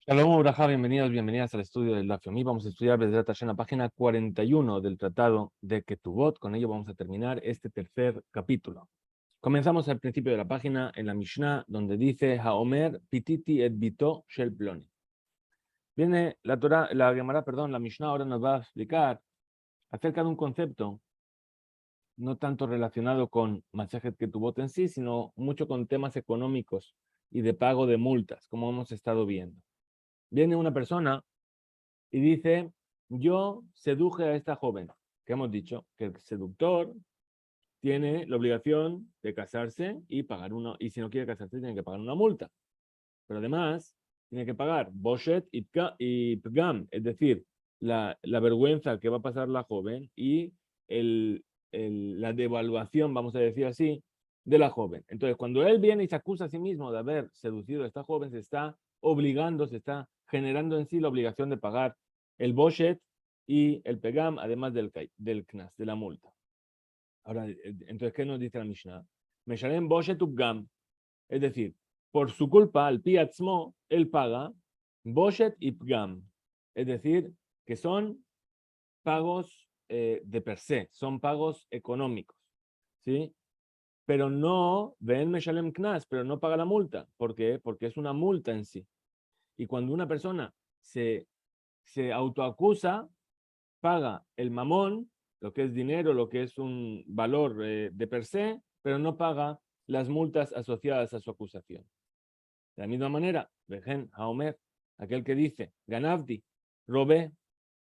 Shalom Uraja, bienvenidos, bienvenidas al estudio del Daf Yomi. Vamos a estudiar Bezrat Hashem la página 41 del tratado de Ketubot. Con ello vamos a terminar este tercer capítulo. Comenzamos al principio de la página en la Mishnah, donde dice Haomer pititi et bito shel ploni. Viene la Torah, la Gemara, perdón, la Mishnah ahora nos va a explicar acerca de un concepto no tanto relacionado con Masejet Ketubot en sí, sino mucho con temas económicos y de pago de multas, como hemos estado viendo. Viene una persona y dice, yo seduje a esta joven, que hemos dicho que el seductor tiene la obligación de casarse y pagar una, y si no quiere casarse tiene que pagar una multa. Pero además tiene que pagar boshet y pgam, es decir, la vergüenza que va a pasar la joven y la devaluación, vamos a decir así, de la joven. Entonces, cuando él viene y se acusa a sí mismo de haber seducido a esta joven, se está obligando, se está generando en sí la obligación de pagar el boshet y el pegam, además del knas, de la multa. Ahora, entonces, ¿qué nos dice la Mishnah? Meshalem boshet upgam, es decir, por su culpa, al piatzmo, él paga boshet y pgam, es decir, que son pagos de per se, son pagos económicos, ¿sí? Pero no, ven meshalem knas, pero no paga la multa. ¿Por qué? Porque es una multa en sí. Y cuando una persona se autoacusa, paga el mamón, lo que es dinero, lo que es un valor de per se, pero no paga las multas asociadas a su acusación. De la misma manera, Vejen Haomer, aquel que dice, Ganavdi, robé,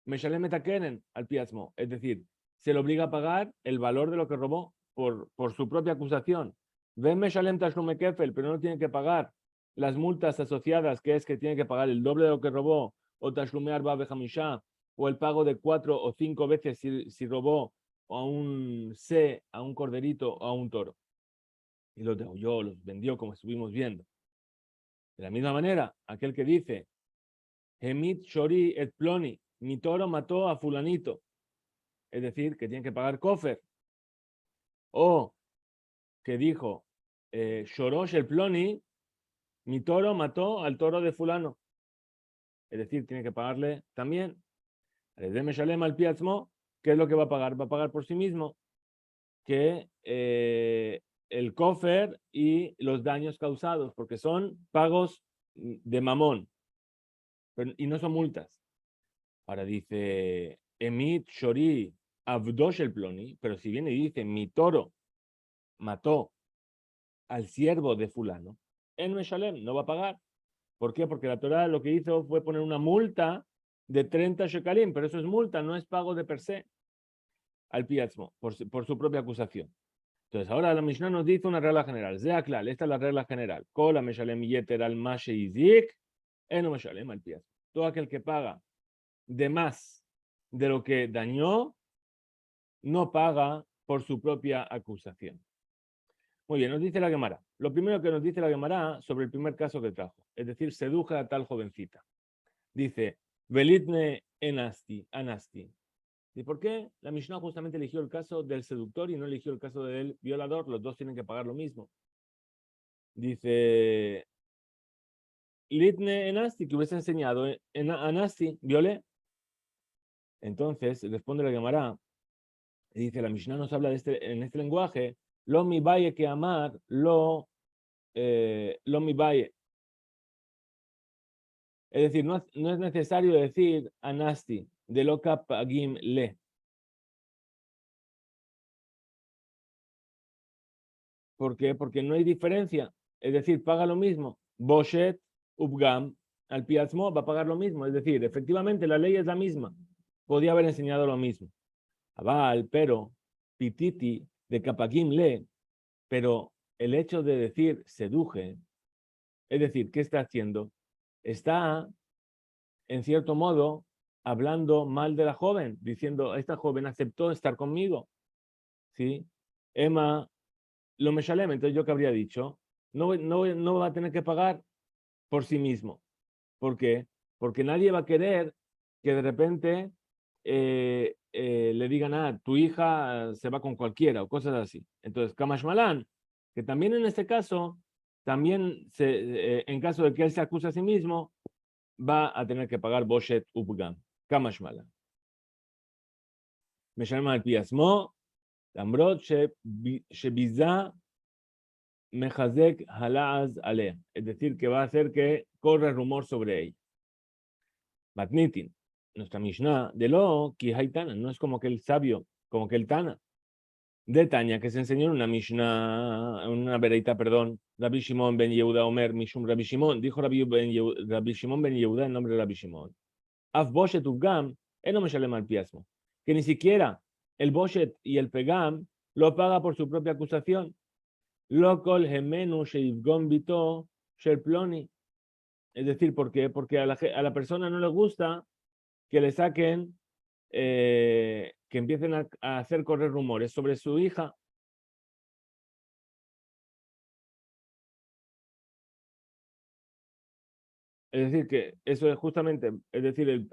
Meshalem etakenen al piasmo, es decir, se le obliga a pagar el valor de lo que robó por su propia acusación. Ven Meshalem Tashlume Kefel, pero no tiene que pagar las multas asociadas, que es que tiene que pagar el doble de lo que robó, o Tashlume Arba Bejamisha, o el pago de 4 o 5 veces si robó a un a un corderito o a un toro. Y los degolló, los vendió, como estuvimos viendo. De la misma manera, aquel que dice, Hemit Shori et Ploni, mi toro mató a fulanito, es decir, que tiene que pagar kofer. O que dijo, Shorosh el Ploni, mi toro mató al toro de fulano, es decir, tiene que pagarle también. Desde Meshalem al Piatzmo, ¿qué es lo que va a pagar? Va a pagar por sí mismo, que el kofer y los daños causados, porque son pagos de mamón, y no son multas. Ahora dice, Emit Shori Avdosh el Ploni, pero si viene y dice, mi toro mató al siervo de fulano, en Meshalem no va a pagar. ¿Por qué? Porque la Torah lo que hizo fue poner una multa de 30 shekalim, pero eso es multa, no es pago de per se al piatzmo, por su propia acusación. Entonces, ahora la Mishnah nos dice una regla general. Zeaklal, esta es la regla general. Kola Meshalem yeter al mashe izik, en Meshalem al piatzmo. Todo aquel que paga de más de lo que dañó, no paga por su propia acusación. Muy bien, nos dice la Gemara. Lo primero que nos dice la Gemara sobre el primer caso que trajo, es decir, seduja a tal jovencita. Dice, Velitne anasti. ¿Y por qué la Mishnah justamente eligió el caso del seductor y no eligió el caso del violador? Los dos tienen que pagar lo mismo. Dice, Litne enasti, que hubiese enseñado en anasti, violé. Entonces, responde la Gemara, y dice, la Mishnah nos habla en este lenguaje, lo mi valle que amar, lo mi valle. Es decir, no es necesario decir anasti, de lo pagim le. ¿Por qué? Porque no hay diferencia. Es decir, paga lo mismo. Boshet, Ubgam, al piatzmo va a pagar lo mismo. Es decir, efectivamente la ley es la misma. Podía haber enseñado lo mismo. Abal, pero, pititi, de kapagim le, pero el hecho de decir seduje, es decir, ¿qué está haciendo? Está, en cierto modo, hablando mal de la joven, diciendo, esta joven aceptó estar conmigo. ¿Sí? Emma lo meshalem, entonces yo que habría dicho, no va a tener que pagar por sí mismo. ¿Por qué? Porque nadie va a querer que de repente le digan, tu hija se va con cualquiera o cosas así. Entonces, Kamash Malan, que también en este caso, también en caso de que él se acuse a sí mismo, va a tener que pagar Boshet Upgam. Kamashmala. Me llama al piasmo, Lambrot, Shebiza, Mejazek, Halaz, Alea. Es decir, que va a hacer que corra rumor sobre ella. Matnitin, nuestra Mishnah, de lo que hay Tana, no es como que el sabio, como que el Tana. De Tania, que se enseñó en una Mishnah, en una vereita, perdón, Rabbi Shimon ben Yehuda Omer, Mishum Rabbi Shimon, dijo Rabbi Shimon ben Yehuda en nombre de Rabbi Shimon. Af Boshet Ugam, él no me sale mal piasmo. Que ni siquiera el Boshet y el Pegam lo paga por su propia acusación. Lokol Gemenu Sheivgon Bito Shelploni. Es decir, ¿por qué? Porque a la persona no le gusta que le saquen, que empiecen a hacer correr rumores sobre su hija. Es decir, que eso es justamente, es decir,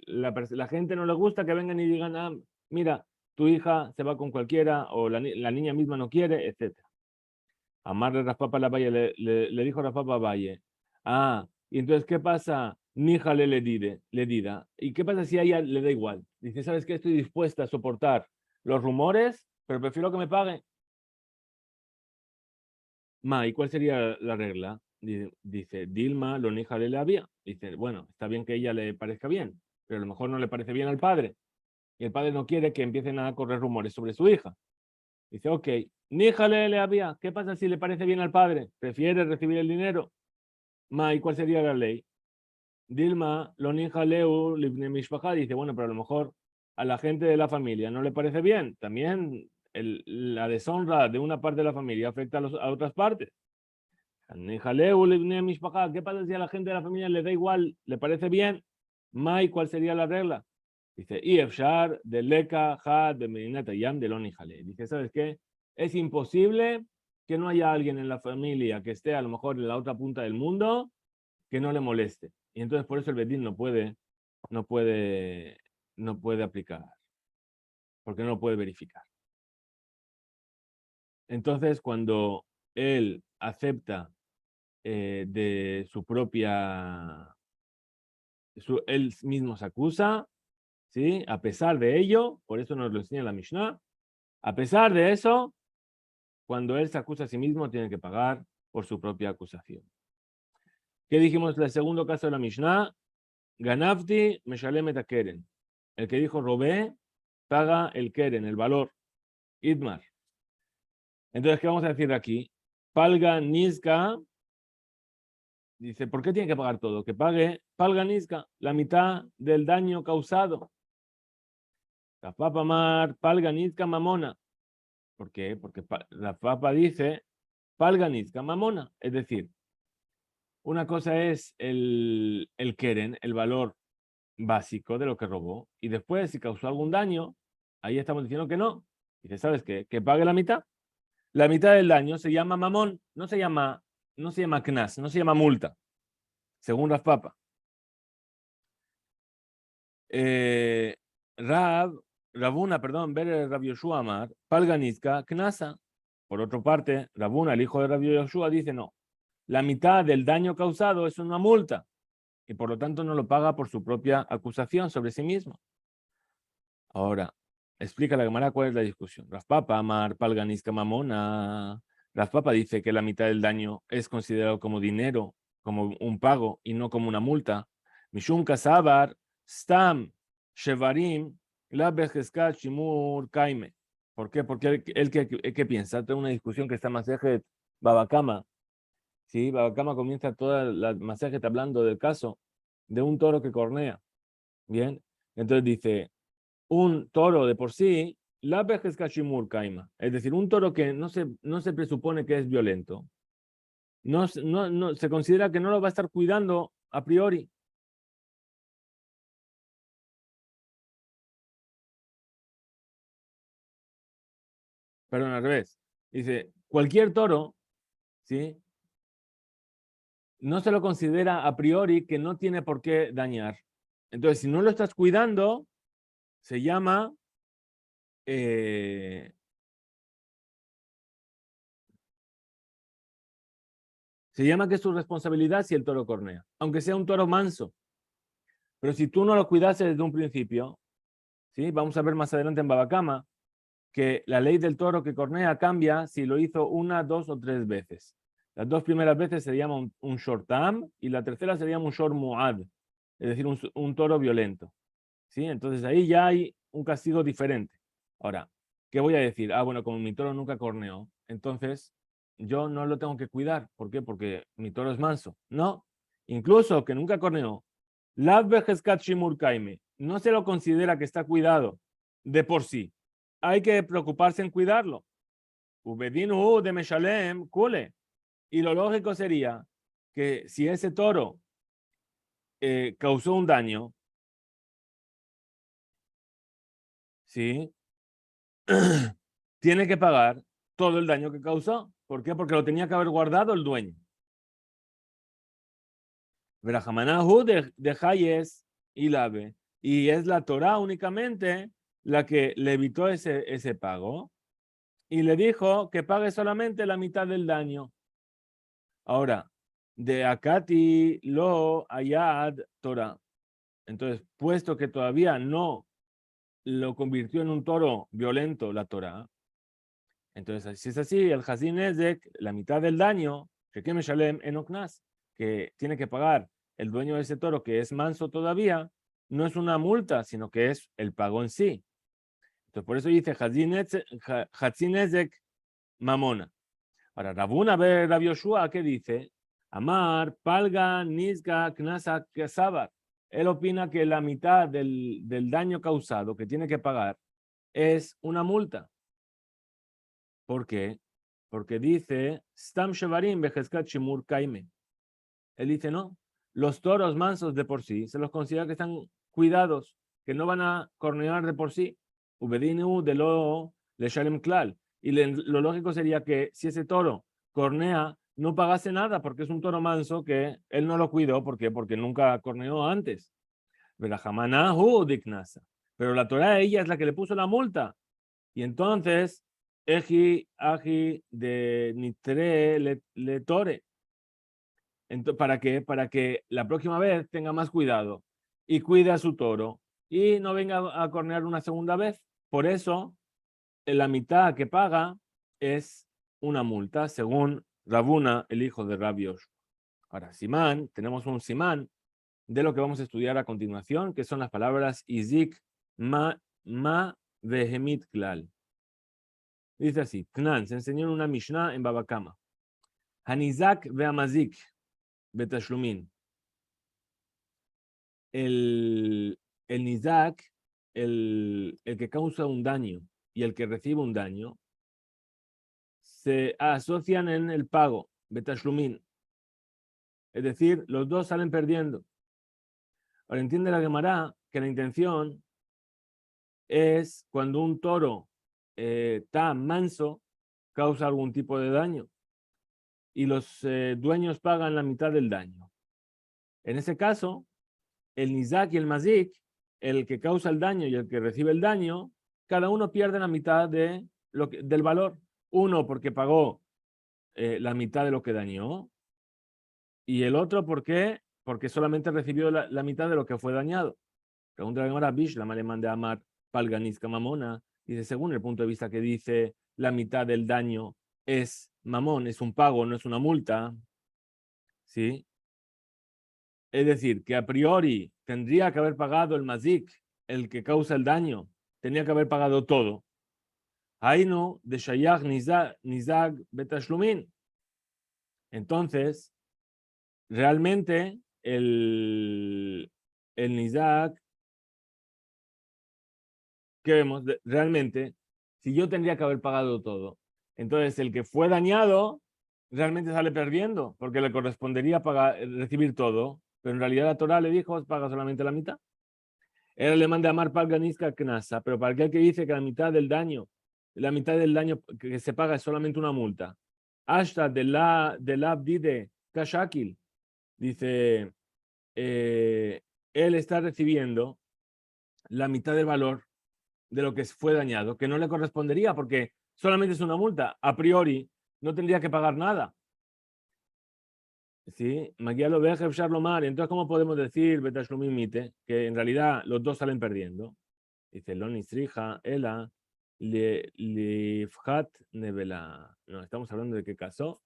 la gente no le gusta que vengan y digan, ah, mira, tu hija se va con cualquiera, o la niña misma no quiere, etc. Amarle Raspapa la Valle, le dijo Raspapa Valle, ah, y entonces, ¿qué pasa? Níjale le dida. ¿Y qué pasa si a ella le da igual? Dice, ¿sabes qué? Estoy dispuesta a soportar los rumores, pero prefiero que me pague. Ma, ¿y cuál sería la regla? Dice, Dilma lo níjale le había. Dice, bueno, está bien que a ella le parezca bien, pero a lo mejor no le parece bien al padre. Y el padre no quiere que empiecen a correr rumores sobre su hija. Dice, ok, níjale le había. ¿Qué pasa si le parece bien al padre? ¿Prefiere recibir el dinero? Ma, ¿y cuál sería la ley? Dilma, lo níjaleu libne mishpacha. Dice, bueno, pero a lo mejor a la gente de la familia no le parece bien. También la deshonra de una parte de la familia afecta a otras partes. ¿Qué pasa si a la gente de la familia le da igual, le parece bien? Mai, ¿cuál sería la regla? Dice, Ifshar de Leka, Ha, de Medinata Yam, de Lonijale. Dice, ¿sabes qué? Es imposible que no haya alguien en la familia que esté a lo mejor en la otra punta del mundo que no le moleste. Y entonces por eso el Bedín no puede, no puede aplicar, porque no lo puede verificar. Entonces, cuando él acepta de su propia, él mismo se acusa, ¿sí? A pesar de ello, por eso nos lo enseña la Mishnah, a pesar de eso, cuando él se acusa a sí mismo, tiene que pagar por su propia acusación. ¿Qué dijimos en el segundo caso de la Mishnah? Ganafti meshalem et keren. El que dijo robé, paga el keren, el valor. Idmar. Entonces, ¿qué vamos a decir aquí? Palga Nizka. Dice, ¿por qué tiene que pagar todo? Que pague Palga Nizka, la mitad del daño causado. Rafapa Mar, Palga Nizka Mamona. ¿Por qué? Porque Rafapa dice Palga Nizka Mamona. Es decir, una cosa es el keren, el valor básico de lo que robó, y después, si causó algún daño, ahí estamos diciendo que no. Dice, ¿sabes qué? Que pague la mitad. La mitad del daño se llama mamón, no se llama knas, no se llama multa, según Rafapa. Rabuna, perdón, ver Rabbi Yoshua Amar, Palganizka, Knasa. Por otra parte, Rabuna, el hijo de Rabbi Yoshua, dice no. La mitad del daño causado es una multa y por lo tanto no lo paga por su propia acusación sobre sí mismo. Ahora, explica la Gemara cuál es la discusión. Rafpapa Amar, Palganizka Mamona. Rafpapa dice que la mitad del daño es considerado como dinero, como un pago y no como una multa. Mishum Kasabar, Stam, Shevarim, la Bejeskat, Shimur, Kaime. ¿Por qué? Porque él que piensa, tengo una discusión que está en Masejet Babakama. ¿Sí? Babakama comienza toda la Masejet hablando del caso de un toro que cornea. Bien, entonces dice, un toro de por sí, la Bejeskat, Shimur, Kaima. Es decir, un toro que no se presupone que es violento. No, se considera que no lo va a estar cuidando a priori. Perdón, al revés. Dice, cualquier toro, ¿sí? No se lo considera a priori que no tiene por qué dañar. Entonces, si no lo estás cuidando, se llama eh, que es tu responsabilidad si el toro cornea, aunque sea un toro manso. Pero si tú no lo cuidaste desde un principio, ¿sí? Vamos a ver más adelante en Babacama que la ley del toro que cornea cambia si lo hizo una, dos o tres veces. Las dos primeras veces se llama un shortam y la tercera se llama un short muad, es decir, un toro violento. ¿Sí? Entonces ahí ya hay un castigo diferente. Ahora, ¿qué voy a decir? Ah, bueno, como mi toro nunca corneó, entonces yo no lo tengo que cuidar. ¿Por qué? Porque mi toro es manso. No, incluso que nunca corneó. Lav Beheskat Shimur Kaime no se lo considera que está cuidado de por sí. Hay que preocuparse en cuidarlo. Ubedinu de Meshalem Kule. Y lo lógico sería que si ese toro causó un daño, ¿sí? Tiene que pagar todo el daño que causó. ¿Por qué? Porque lo tenía que haber guardado el dueño. Verajamanahu de Hayes y Lave. Y es la Torah únicamente la que le evitó ese pago y le dijo que pague solamente la mitad del daño. Ahora, de Akati lo ayad Torah. Entonces, puesto que todavía no lo convirtió en un toro violento la Torah, entonces, si es así, el Hazin Nezek, la mitad del daño, que me shalem en Oknas, que tiene que pagar el dueño de ese toro que es manso todavía, no es una multa, sino que es el pago en sí. Entonces, por eso dice Hazin Nezek Mamona. Ahora, Rabuna ve Rabbi Yoshua, ¿qué dice? Amar, Palga, Nizga, Knasa, Kesabar. Él opina que la mitad del daño causado que tiene que pagar es una multa. ¿Por qué? Porque dice, Stam Shevarim Beheskat Shimur Kaime. Él dice, no, los toros mansos de por sí se los considera que están cuidados, que no van a cornear de por sí. Ubedinu de lo le Shalem Klal. Y lo lógico sería que si ese toro cornea, no pagase nada porque es un toro manso que él no lo cuidó. ¿Por qué? Porque nunca corneó antes. Pero la Torah, ella es la que le puso la multa. Y entonces, Eji, Aji de Nitre le tore. ¿Para qué? Para que la próxima vez tenga más cuidado y cuide a su toro y no venga a cornear una segunda vez. Por eso, la mitad que paga es una multa, según Rabuna, el hijo de Rabios. Ahora, Simán, tenemos un Simán de lo que vamos a estudiar a continuación, que son las palabras Izik, Ma, Vehemit, Klal. Dice así, Tnan, se enseñó en una Mishnah en Babakama. Hanizak ve'amazik betashlumin. El Nizak, el que causa un daño y el que recibe un daño, se asocian en el pago, betashlumin. Es decir, los dos salen perdiendo. Ahora entiende la Gemara que la intención es cuando un toro está manso, causa algún tipo de daño y los dueños pagan la mitad del daño. En ese caso, el Nizak y el Mazik, el que causa el daño y el que recibe el daño, cada uno pierde la mitad del valor. Uno porque pagó la mitad de lo que dañó y el otro porque solamente recibió la mitad de lo que fue dañado. Pregunta la Gemara, Bishlam alemán de Amar, Palganiska Mamona, dice, según el punto de vista que dice la mitad del daño es mamón, es un pago, no es una multa, ¿sí? Es decir, que a priori tendría que haber pagado el mazik, el que causa el daño, tenía que haber pagado todo. Ainu de Shayach Nizag Betashlumin. Entonces, realmente el Nizag, ¿qué vemos? Realmente, si yo tendría que haber pagado todo, entonces el que fue dañado realmente sale perdiendo, porque le correspondería recibir todo, pero en realidad la Torah le dijo, paga solamente la mitad. Él le manda a Amar Palganiska Knasa, pero para aquel que dice que la mitad del daño que se paga es solamente una multa. Hasta de la Abdide Kashakil, dice, él está recibiendo la mitad del valor de lo que fue dañado, que no le correspondería porque solamente es una multa. A priori, no tendría que pagar nada. ¿sí? Magia lo ve a Lomar. Entonces, ¿cómo podemos decir Betashlumim Mite? Que en realidad los dos salen perdiendo. Dice Loni Strija, Ela, Lifhat Nevela. No, estamos hablando de que casó,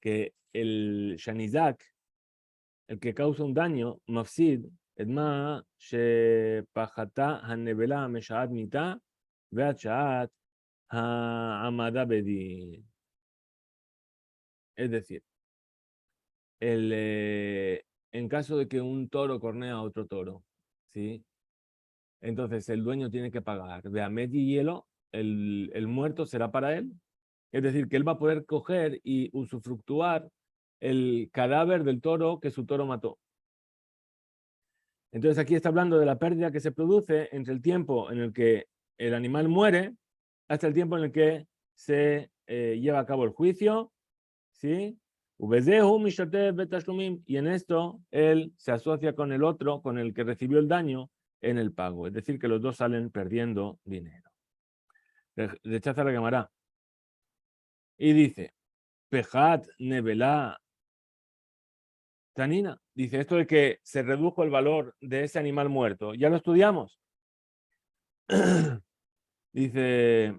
que el Shanizak, el que causa un daño, Mafsid, Edma, Shepajata, Hanevela, Meshaat Mita, Veachat, Amada Bedin. Es decir, en caso de que un toro cornea a otro toro, ¿sí? Entonces el dueño tiene que pagar de Amed y hielo, el muerto será para él. Es decir, que él va a poder coger y usufructuar el cadáver del toro que su toro mató. Entonces aquí está hablando de la pérdida que se produce entre el tiempo en el que el animal muere hasta el tiempo en el que se lleva a cabo el juicio, ¿sí? Y en esto él se asocia con el otro, con el que recibió el daño, en el pago. Es decir, que los dos salen perdiendo dinero. Rechaza la Gemara. Y dice, Pejat Nevelá Tanina. Dice esto de que se redujo el valor de ese animal muerto. Ya lo estudiamos. Dice,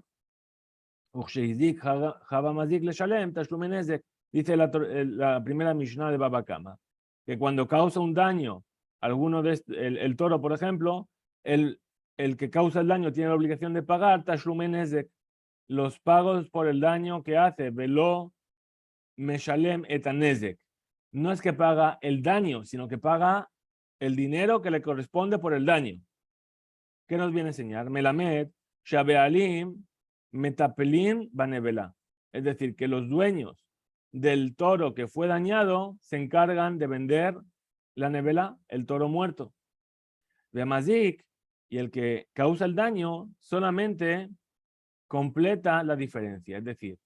dice la primera Mishnah de Baba Kama, que cuando causa un daño, alguno de el toro, por ejemplo, el que causa el daño tiene la obligación de pagar Tashlumenezek, los pagos por el daño que hace, velo meshalem etanezek. No es que paga el daño, sino que paga el dinero que le corresponde por el daño. ¿Qué nos viene a enseñar? Melamed, Shabealim, Metapelim, Banevela. Es decir, que los dueños del toro que fue dañado se encargan de vender la nevela, el toro muerto. Mazik, y el que causa el daño solamente completa la diferencia. Es decir,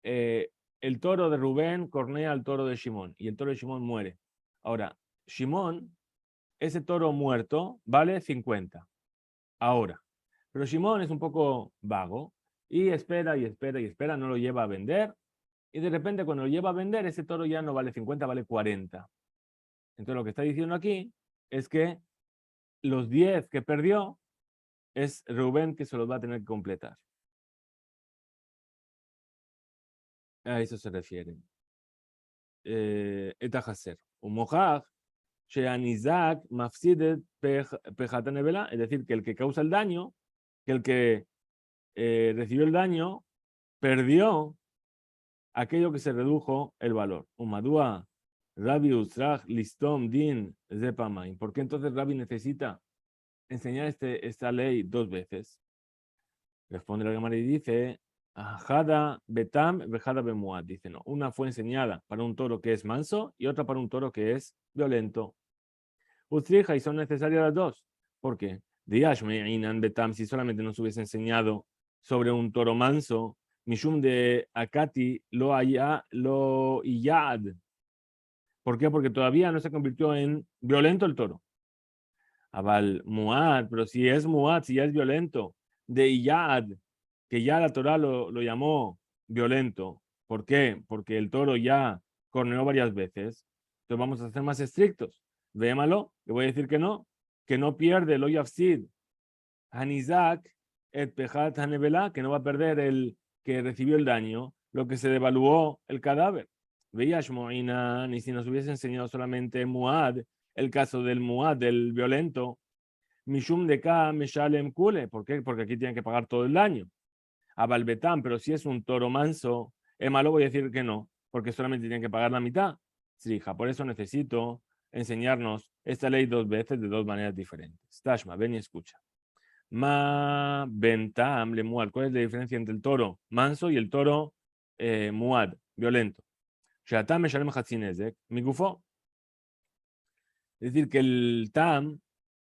el toro de Rubén cornea al toro de Shimón y el toro de Shimón muere. Ahora, Shimón, ese toro muerto, vale 50. Ahora, pero Shimón es un poco vago y espera y espera y espera, no lo lleva a vender y de repente cuando lo lleva a vender ese toro ya no vale 50, vale 40. Entonces lo que está diciendo aquí es que los 10 que perdió es Rubén que se los va a tener que completar. A eso se refiere. Etajaser. Un mojaj, sheanizak mafsidet pejata nevela, es decir, que el que causa el daño, que el que recibió el daño, perdió aquello que se redujo el valor. Umadua, Rabbi Usrach, Listom, Din, Zepamain. ¿Por qué entonces Rabbi necesita enseñar esta ley dos veces? Responde la Gemara y dice, Jada Betam, Bejada Bemuad. Dice, no, una fue enseñada para un toro que es manso y otra para un toro que es violento. Ustrija, y son necesarias las dos. ¿Por qué? Diashme Inan Betam, si solamente nos hubiese enseñado sobre un toro manso, Mishum de Akati lo iyad. ¿Por qué? Porque todavía no se convirtió en violento el toro. Abal Muad, pero si es Muad, si ya es violento, de iyad, que ya la Torah lo llamó violento. ¿Por qué? Porque el toro ya corneó varias veces. Entonces vamos a ser más estrictos. Vémalo, le voy a decir que no pierde el Oyafsid, Hanizak, et Pejat Hanevela, que no va a perder el que recibió el daño, lo que se devaluó el cadáver. Veías Moina, ni si nos hubiese enseñado solamente Muad, el caso del Muad, del violento, Mishum de Ka, Meshalem Kule. ¿Por qué? Porque aquí tienen que pagar todo el daño. A Balbetán, pero si es un toro manso, malo voy a decir que no, porque solamente tienen que pagar la mitad. Sí, hija, por eso necesito enseñarnos esta ley dos veces de dos maneras diferentes. Tashma, ven y escucha. Ma bentam le muad. ¿Cuál es la diferencia entre el toro manso y el toro muad, violento? Shatam meshalem hatzinezek, mi gufo. Es decir, que el tam,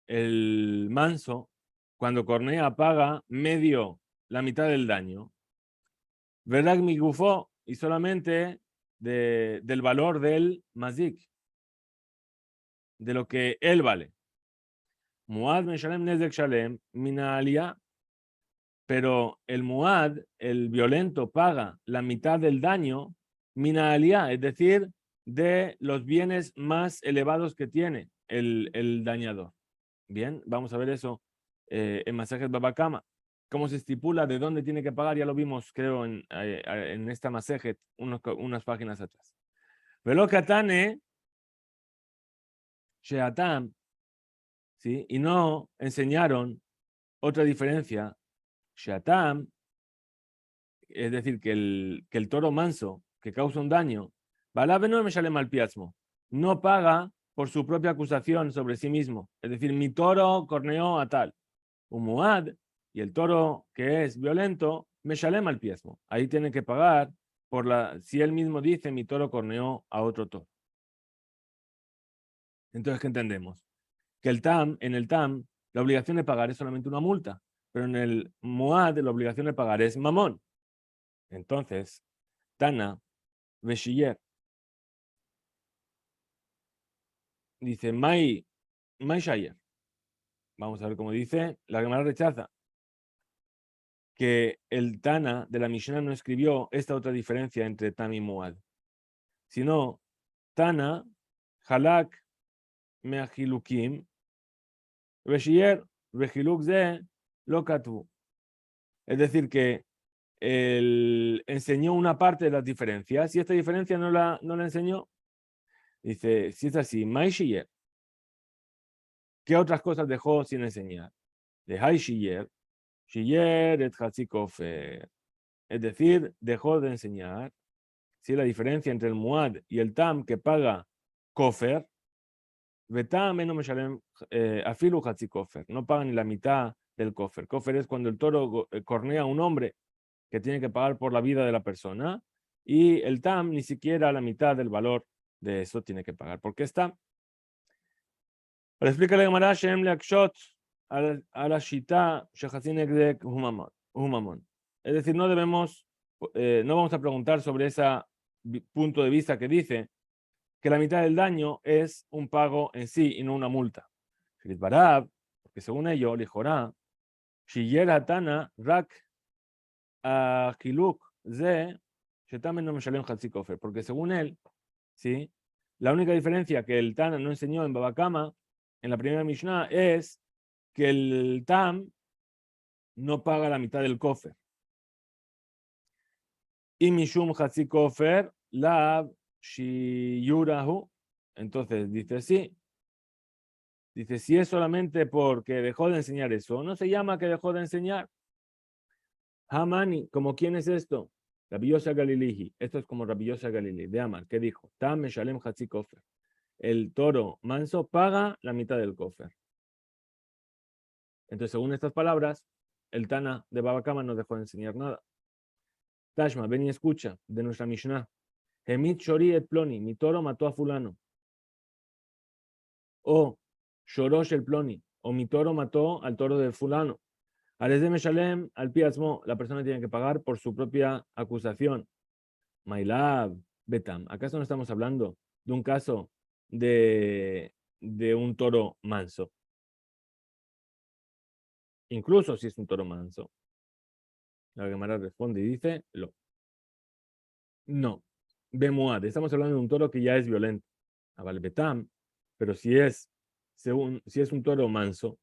el manso, cuando cornea paga medio, la mitad del daño. Verag mi gufo, y solamente del valor del mazik, de lo que él vale. Muad meshalem nezek shalem minalia, pero el muad, el violento, paga la mitad del daño minalia, es decir, de los bienes más elevados que tiene el dañador. Bien, vamos a ver eso en Masejet Baba Kama. Cómo se estipula de dónde tiene que pagar, ya lo vimos, creo, en esta Masejet, unas páginas atrás. Velo Katane, Sheatam, ¿sí? Y no enseñaron otra diferencia. Sheatam, es decir, que el toro manso que causa un daño, Balabe no me sale mal piasmo, no paga por su propia acusación sobre sí mismo. Es decir, mi toro corneó a tal. Un muad, y el toro que es violento, me shalem al piesmo. Ahí tiene que pagar si él mismo dice mi toro corneó a otro toro. Entonces, ¿qué entendemos? Que en el TAM, la obligación de pagar es solamente una multa, pero en el muad la obligación de pagar es mamón. Entonces, Tana, Beshiller, dice, Mai Shayer. Vamos a ver cómo dice, la Gemara rechaza que el Tana de la Mishnah no escribió esta otra diferencia entre Tam y Muad, sino Tana, Halak, Meahilukim, Veshier, Vehiluk ze, Lokatu. Es decir, que él enseñó una parte de las diferencias y esta diferencia no la enseñó. Dice, si es así, Mai Shiyer, ¿qué otras cosas dejó sin enseñar? De Hai Shiyer, Shiyer et Hatzikofer. Es decir, dejó de enseñar si la diferencia entre el Muad y el Tam que paga Kofer, Betam no me shalem afilu hatzi kofer, no pagan ni la mitad del kofer. Kofer es cuando el toro cornea a un hombre que tiene que pagar por la vida de la persona y el tam ni siquiera la mitad del valor de eso tiene que pagar. ¿Por qué está? Pero explica la Gemara Shem leakshot a la shita shechatzin egdek humamon. Es decir, no vamos a preguntar sobre ese punto de vista que dice que la mitad del daño es un pago en sí y no una multa. Porque según ello, Lijorá, Shiyer Tana, Rak, Hiluk, Ze, Shetamen no me shalem Hatzikofer. Porque según él, ¿sí? La única diferencia que el Tana no enseñó en Baba Kama, en la primera Mishnah, es que el Tam no paga la mitad del Kofer. Y Mishum Hatzikofer, Lab, Shiyurahu. Entonces dice sí. Dice, si es solamente porque dejó de enseñar eso, no se llama que dejó de enseñar. Hamani, ¿como quién es esto? Rabbi Yosef Galilihi. Esto es como Rabbi Yosef Galili, de Amar, ¿qué dijo? Tam Meshalem Hatzi Kofer. El toro manso paga la mitad del kofer. Entonces, según estas palabras, el Tana de Baba Kama no dejó de enseñar nada. Tashma, ven y escucha de nuestra Mishnah. Hemit Shori et Ploni, mi toro mató a fulano. O Shorosh el Ploni, o mi toro mató al toro de fulano. Alesde Shalem al piasmo, la persona tiene que pagar por su propia acusación. Mailab, Betam. ¿Acaso no estamos hablando de un caso de un toro manso? Incluso si es un toro manso. La Gemara responde y dice, no. Bemuad, estamos hablando de un toro que ya es violento. Aval Betam, pero si es un toro manso,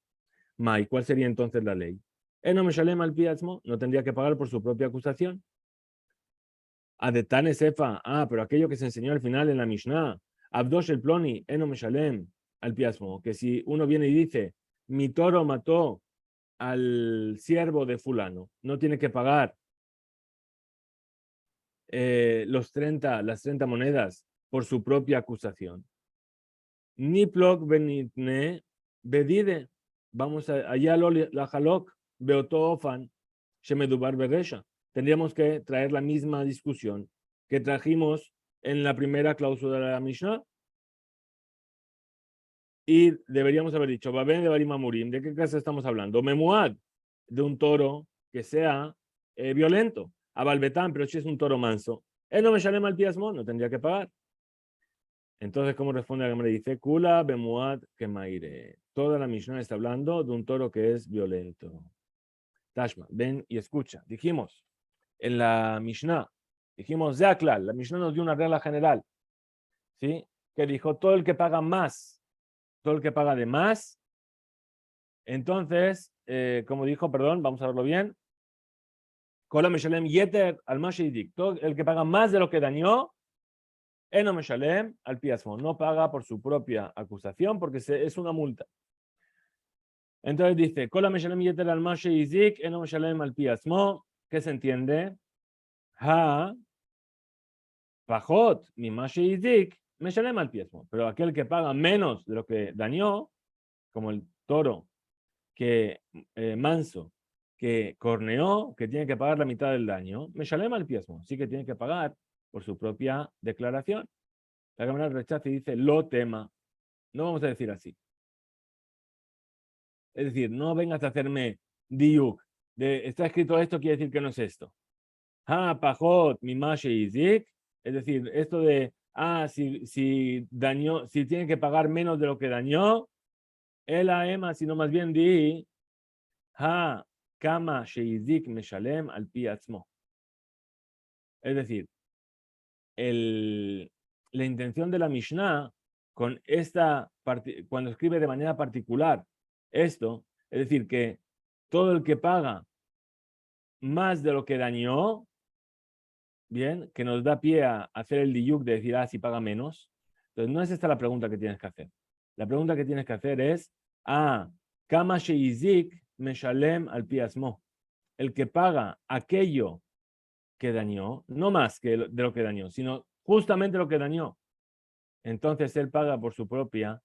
Mai, ¿cuál sería entonces la ley? No me shalem al piasmo, no tendría que pagar por su propia acusación. Adetane Sefa, pero aquello que se enseñó al final en la Mishnah, Abdosh el Ploni, Eno Meshalem, al piasmo, que si uno viene y dice, mi toro mató al siervo de fulano, no tiene que pagar las 30 monedas por su propia acusación. Ni plok benitne bedide, vamos allá la halok, beotofan, shemedubar beresha. Tendríamos que traer la misma discusión que trajimos en la primera cláusula de la Mishnah. Y deberíamos haber dicho, Babén de Barimamurim, ¿de qué clase estamos hablando? Memuad, de un toro que sea violento. A Balbetán, pero si es un toro manso. Él no me sale mal piasmo, no tendría que pagar. Entonces, ¿cómo responde la Gemara? Dice, Kula Bemuad Kemaire. Toda la Mishnah está hablando de un toro que es violento. Tashma, ven y escucha. Dijimos en la Mishnah, dijimos Zeaklal, la Mishnah nos dio una regla general. ¿sí? Que dijo todo el que paga más, todo el que paga de más. Entonces, como dijo, perdón, vamos a verlo bien. Todo el que paga más de lo que dañó, Eno Meshalem al piasmo, no paga por su propia acusación porque es una multa. Entonces dice, Kola Meshalem Yeter al Mashe Izik, Eno Meshalem al piasmo, ¿qué se entiende? Ha, Pajot, mi Mashe Izik, Meshalem al piasmo. Pero aquel que paga menos de lo que dañó, como el toro que manso, que corneó, que tiene que pagar la mitad del daño, Meshalem al piasmo, sí que tiene que pagar por su propia declaración. La Cámara rechaza y dice, lo tema. No vamos a decir así. Es decir, no vengas a hacerme diuk. Está escrito esto, quiere decir que no es esto. Ha, pajot, mimashe izik. Es decir, esto de, si dañó, si tiene que pagar menos de lo que dañó, el ema, sino más bien di, ha, kama sheizik meshalem al pi atzmo. Es decir, la intención de la Mishnah con cuando escribe de manera particular esto, es decir, que todo el que paga más de lo que dañó, bien, que nos da pie a hacer el diyuk de decir, si paga menos. Entonces, no es esta la pregunta que tienes que hacer. La pregunta que tienes que hacer es, kama sheizik meshalem al piasmo. El que paga aquello que dañó, no más que de lo que dañó, sino justamente lo que dañó. Entonces él paga por su propia,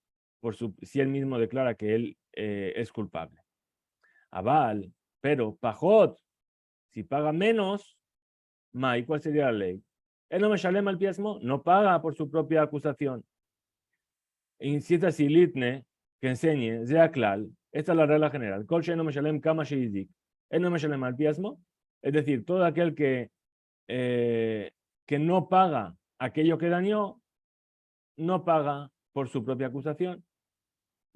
si él mismo declara que él es culpable. Aval, pero pajot, si paga menos, ¿y cuál sería la ley? Él no me shalem al piasmo, no paga por su propia acusación. Incita silitne que enseñe, sea clal, esta es la regla general. Kol no me shalem kama sheizik. Él no me shalem al piasmo, es decir, todo aquel que no paga aquello que dañó, no paga por su propia acusación.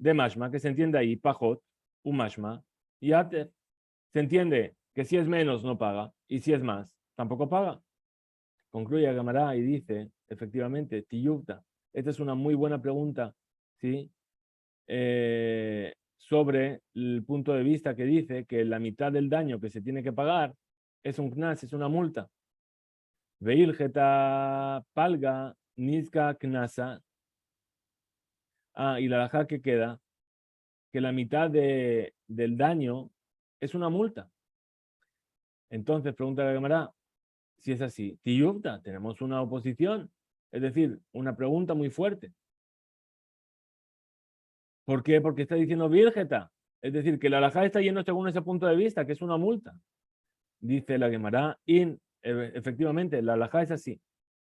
De mashma, que se entiende ahí, pajot, un mashma, y ater. Se entiende que si es menos no paga, y si es más, tampoco paga. Concluye Gamará y dice, efectivamente, tiyukta. Esta es una muy buena pregunta, ¿sí? Sobre el punto de vista que dice que la mitad del daño que se tiene que pagar es un knas, es una multa. Veilgeta palga nizka knasa. Y la alajá que queda, que la mitad del daño es una multa. Entonces, pregunta la Gemara, si es así, tiyubta, tenemos una oposición, es decir, una pregunta muy fuerte. ¿Por qué? Porque está diciendo virgeta, es decir, que la alajá está yendo según ese punto de vista, que es una multa. Dice la Gemara, efectivamente, la alajá es así,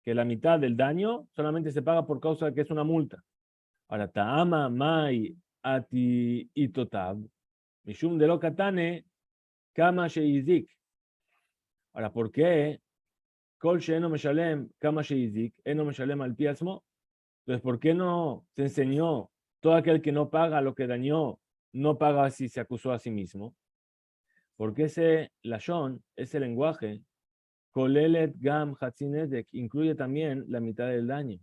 que la mitad del daño solamente se paga por causa de que es una multa. Ahora, ta'ama mai ati itotab, mishum de lo katane, kama sheizik. Ahora, ¿por qué? Kol she'eno meshalem kama sheizik, eno meshalem al piasmo. Entonces, ¿por qué no se enseñó todo aquel que no paga lo que dañó, no paga si se acusó a sí mismo? Porque ese lashon, ese lenguaje, kolelet gam hatzinedek, incluye también la mitad del daño.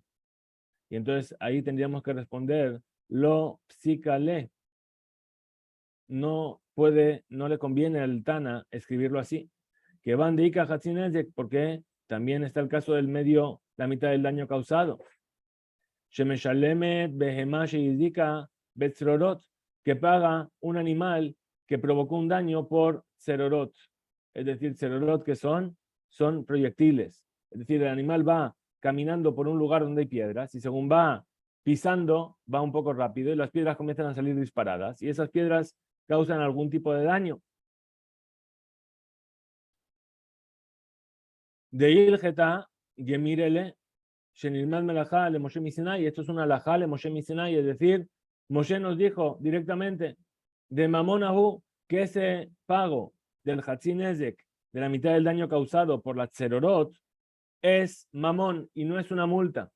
Y entonces ahí tendríamos que responder lo psicale. No le conviene al Tana escribirlo así. Que van de Ika Hatzinezek, porque también está el caso del medio, la mitad del daño causado. Shemeshalemet Behemash Yizika Betzrorot, que paga un animal que provocó un daño por Zerorot. Es decir, Zerorot que son proyectiles. Es decir, el animal va caminando por un lugar donde hay piedras y según va pisando, va un poco rápido y las piedras comienzan a salir disparadas y esas piedras causan algún tipo de daño. De Ilgeta, Gemirele, Shenilman Melajá, le Moshe Misinai, esto es una alajá, le Moshe Misinai, es decir, Moshe nos dijo directamente de Mamonahu que ese pago del Hatzin Ezek, de la mitad del daño causado por la Tzerorot, es mamón y no es una multa.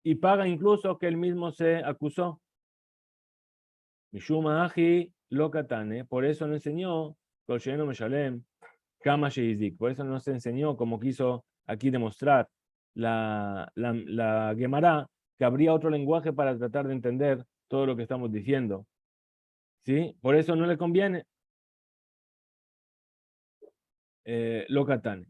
Y paga incluso que él mismo se acusó. Mishuma Aji Lokatane, por eso no enseñó Kol She'eno Meshalem Kama Sheizik, por eso no se enseñó como quiso aquí demostrar la Gemara, que habría otro lenguaje para tratar de entender todo lo que estamos diciendo. ¿Sí? Por eso no le conviene. Lo catane.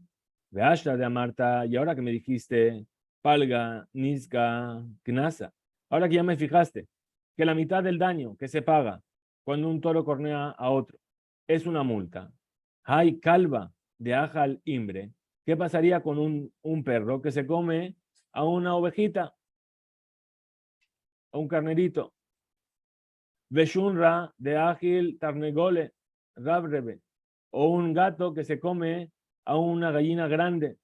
Veashta de Amarta, y ahora que me dijiste, Palga, Niska, Knasa, ahora que ya me fijaste que la mitad del daño que se paga cuando un toro cornea a otro es una multa. Hay calva de Ajal Imbre. ¿Qué pasaría con un perro que se come a una ovejita, a un carnerito? Veshunra de Ágil Tarnegole, Rabrebe, o un gato que se come a una gallina grande.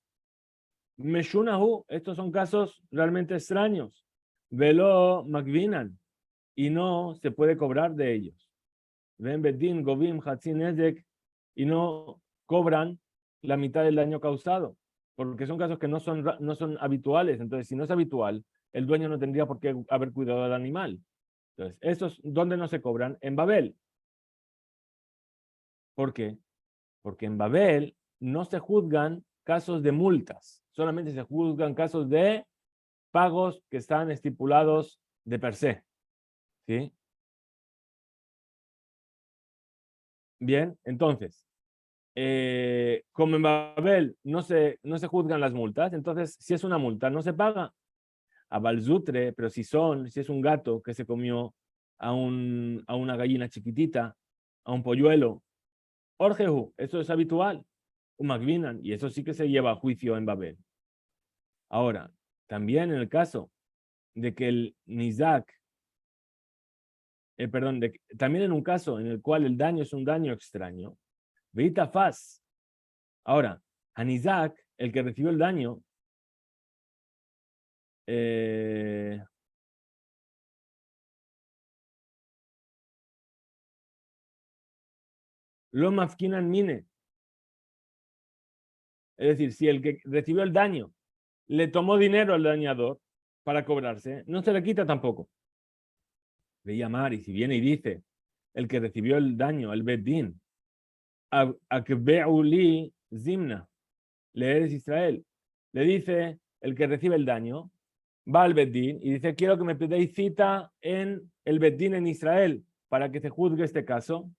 Meshunahu, estos son casos realmente extraños. Velo Magvinan, y no se puede cobrar de ellos. Ven Bedin, Govim, Hatzin Ezek, y no cobran la mitad del daño causado, porque son casos que no son habituales. Entonces, si no es habitual, el dueño no tendría por qué haber cuidado del animal. Entonces, estos, ¿dónde no se cobran? En Babel. ¿Por qué? Porque en Babel no se juzgan casos de multas, solamente se juzgan casos de pagos que están estipulados de per se. ¿Sí? Bien, entonces, como en Babel no se juzgan las multas, entonces si es una multa no se paga. A Balzutre, pero si es un gato que se comió a una gallina chiquitita, a un polluelo, Orgehu, eso es habitual. Umagvinan, y eso sí que se lleva a juicio en Babel. Ahora, también en el caso de que el Nizak, también en un caso en el cual el daño es un daño extraño, Veita Faz. Ahora, a Nizak, el que recibió el daño, lo mafkinan mine. Es decir, si el que recibió el daño le tomó dinero al dañador para cobrarse, no se le quita tampoco. Ve llamar, y si viene y dice, el que recibió el daño, el Beddin, Akbeuli Zimna, leer Israel, le dice el que recibe el daño, va al Beddin y dice, quiero que me pidáis cita en el Beddin en Israel para que se juzgue este caso.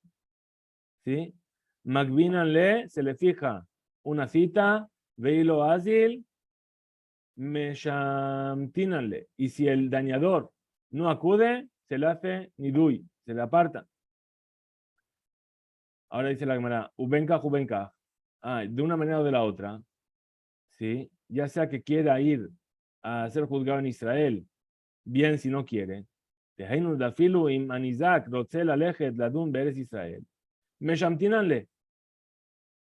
¿Sí? Magvinanle, se le fija una cita, veilo azil, meshamtinanle. Y si el dañador no acude, se le hace nidui, se le aparta. Ahora dice la Gemara, ubenka, jubenka. De una manera o de la otra, ¿sí? Ya sea que quiera ir a ser juzgado en Israel, bien si no quiere. Israel. Meshamtinanle,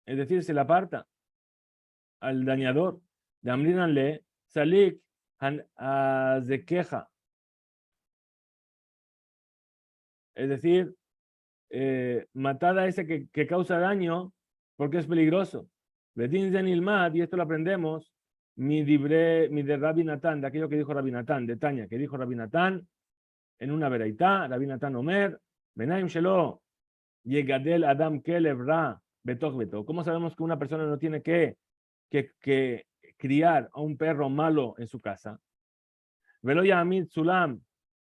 es decir, se le aparta al dañador. De amrinanle, salik se queja. Es decir, matar a ese que causa daño porque es peligroso. Betin Zenilmat, y esto lo aprendemos, mi de Rabbi Natán, de aquello que dijo Rabbi Natán, de Tanya, que dijo Rabbi Natán en una veraitá, Rabbi Natán Omer, Benaim Shelo, Yegadel Adam Kelev Ra, Betoch Beto. ¿Cómo sabemos que una persona no tiene que criar a un perro malo en su casa? Velo Yamid Sulam,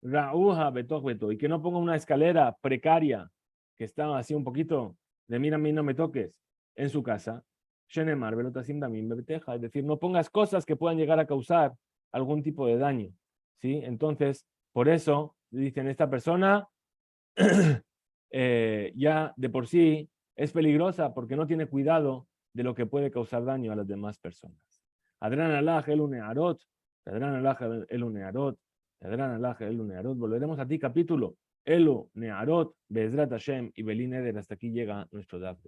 Rauja Betoch Beto, y que no ponga una escalera precaria que está así un poquito de mira a mí no me toques en su casa. Shenemar Velotasim Damim Bebeteja, es decir, no pongas cosas que puedan llegar a causar algún tipo de daño. ¿Sí? Entonces, por eso dicen esta persona ya de por sí es peligrosa porque no tiene cuidado de lo que puede causar daño a las demás personas. Adran alaj el unearot, Adran alaj el unearot, Adran alaj el unearot. Volveremos a ti, capítulo Elu Nearot, Bezrat Hashem y Belín Eder. Hasta aquí llega nuestro daf.